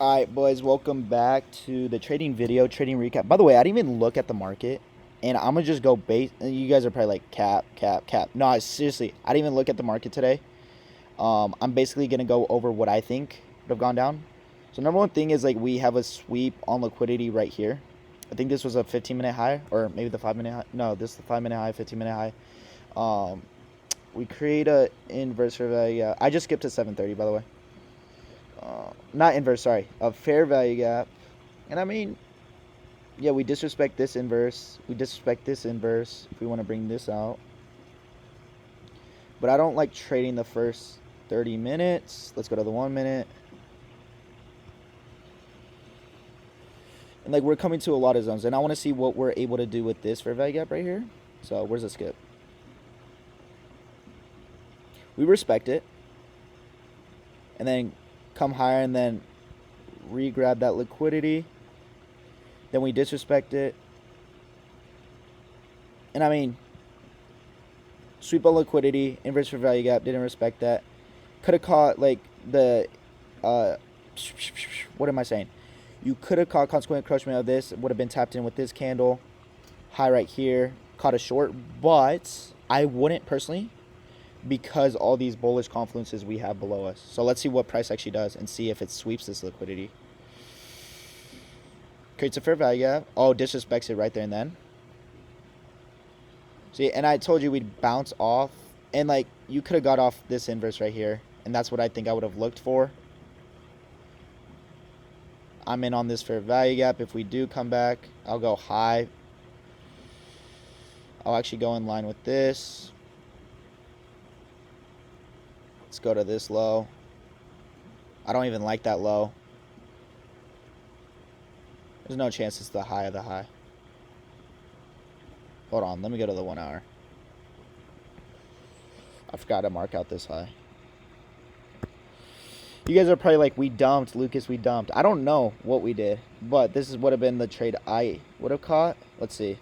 All right, boys, welcome back to the trading video, trading recap. By the way, I didn't even look at the market, and I'm gonna just go base. You guys are probably like cap, cap, cap. No, seriously, I didn't even look at the market today. I'm basically gonna go over what I think would have gone down. So number one thing is like we have a sweep on liquidity right here. I think this was a 15-minute high, or maybe the 5-minute high. No, this is the 5-minute high, 15-minute high. We create a inverse fair value. I just skipped to 7:30, by the way. Not inverse, sorry, a fair value gap. And I mean, yeah, we disrespect this inverse. We disrespect this inverse if we want to bring this out. But I don't like trading the first 30 minutes. Let's go to the 1 minute. And like we're coming to a lot of zones. And I want to see what we're able to do with this fair value gap right here. So where's the skip? We respect it. And then come higher and then re-grab that liquidity. Then we disrespect it. And I mean, sweep on liquidity, inverse fair value gap, didn't respect that. Could have caught like the, what am I saying? You could have caught consequent encroachment of this. Would have been tapped in with this candle. High right here. Caught a short. But I wouldn't personally, because all these bullish confluences we have below us. So let's see what price actually does and see if it sweeps this liquidity. Creates a fair value gap. Oh, disrespects it right there and then. See, and I told you we'd bounce off. And like you could have got off this inverse right here. And that's what I think I would have looked for. I'm in on this fair value gap. If we do come back, I'll go high. I'll actually go in line with this. Let's go to this low. I don't even like that low. There's no chance it's the high of the high. Hold on, let me go to the 1 hour. I forgot to mark out this high. You guys are probably like, we dumped, Lucas, we dumped. I don't know what we did, but this would have been the trade I would have caught. Let's see.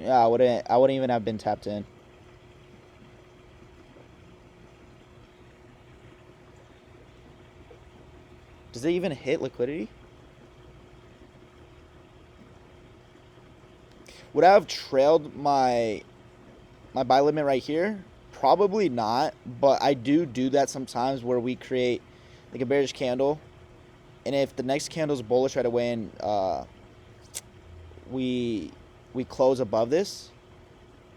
Yeah, I wouldn't even have been tapped in. Does it even hit liquidity? Would I have trailed my buy limit right here? Probably not, but I do that sometimes where we create like a bearish candle, and if the next candle is bullish right away and we close above this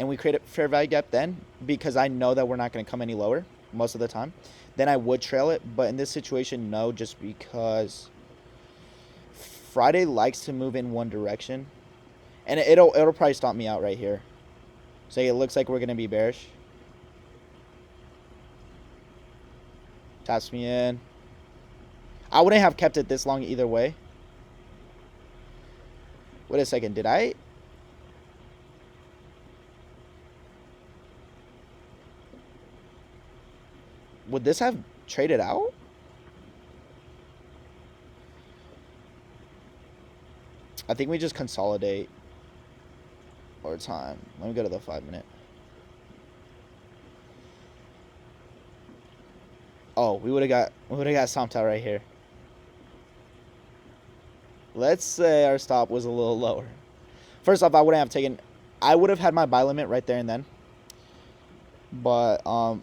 and we create a fair value gap then, because I know that we're not going to come any lower most of the time, then I would trail it. But in this situation, no, just because Friday likes to move in one direction, and it'll probably stop me out right here. Say it looks like we're going to be bearish. Taps me in. I wouldn't have kept it this long either way. Wait a second, did I? Would this have traded out? I think we just consolidate over time. Let me go to the 5 minute. Oh, we would have got stomped out right here. Let's say our stop was a little lower. First off, I would have had my buy limit right there and then. But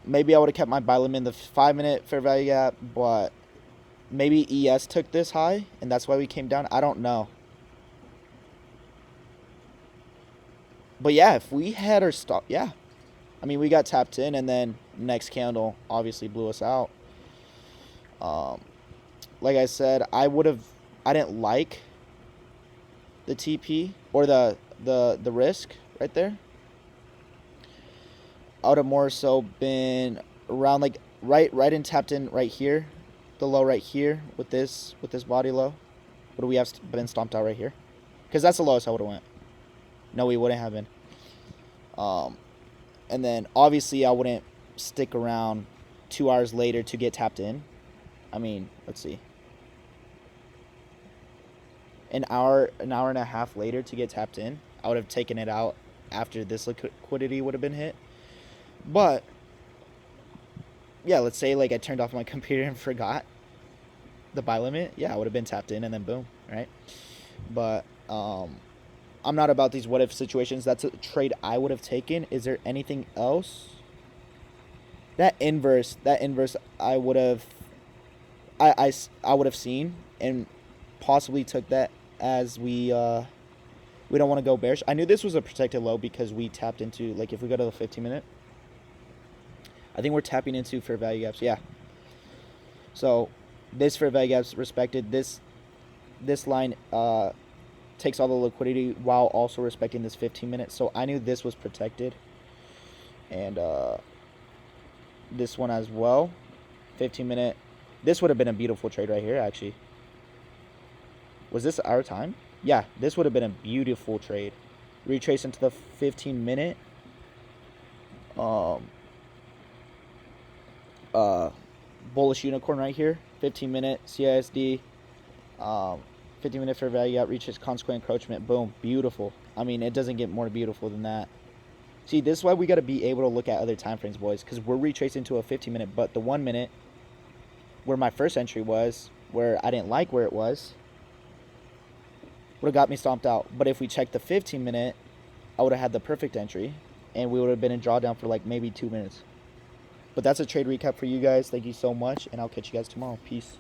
maybe I would have kept my buy limit in the 5 minute fair value gap, but maybe ES took this high and that's why we came down. I don't know. But yeah, if we had our stop, yeah. I mean, we got tapped in and then next candle obviously blew us out. Like I said, I didn't like the TP or the risk right there. I would have more so been around like right and tapped in right here, the low right here with this body low. Would we have been stomped out right here? Because that's the lowest I would have went. No, we wouldn't have been. And then obviously I wouldn't stick around 2 hours later to get tapped in. I mean, let's see. an hour and a half later to get tapped in, I would have taken it out after this liquidity would have been hit. But yeah, let's say like I turned off my computer and forgot the buy limit. Yeah, I would have been tapped in and then boom, right? But I'm not about these what if situations. That's a trade I would have taken. Is there anything else? That inverse, I would have, I would have seen and possibly took that as we don't want to go bearish. I knew this was a protected low because we tapped into, like, if we go to the 15-minute, I think we're tapping into fair value gaps. Yeah. So this fair value gaps respected. This line takes all the liquidity while also respecting this 15-minute. So I knew this was protected, and this one as well. 15-minute. This would have been a beautiful trade right here. Actually, was this our time? Yeah, this would have been a beautiful trade. Retrace into the 15-minute. Bullish unicorn right here. 15-minute CISD. 15-minute fair value gap reaches consequent encroachment. Boom, beautiful. I mean, it doesn't get more beautiful than that. See, this is why we got to be able to look at other time frames, boys, because we're retracing to a 15-minute, but the 1 minute, where my first entry was, where I didn't like where it was, would have got me stomped out. But if we checked the 15-minute, I would have had the perfect entry, and we would have been in drawdown for like maybe 2 minutes. But that's a trade recap for you guys. Thank you so much, and I'll catch you guys tomorrow. Peace.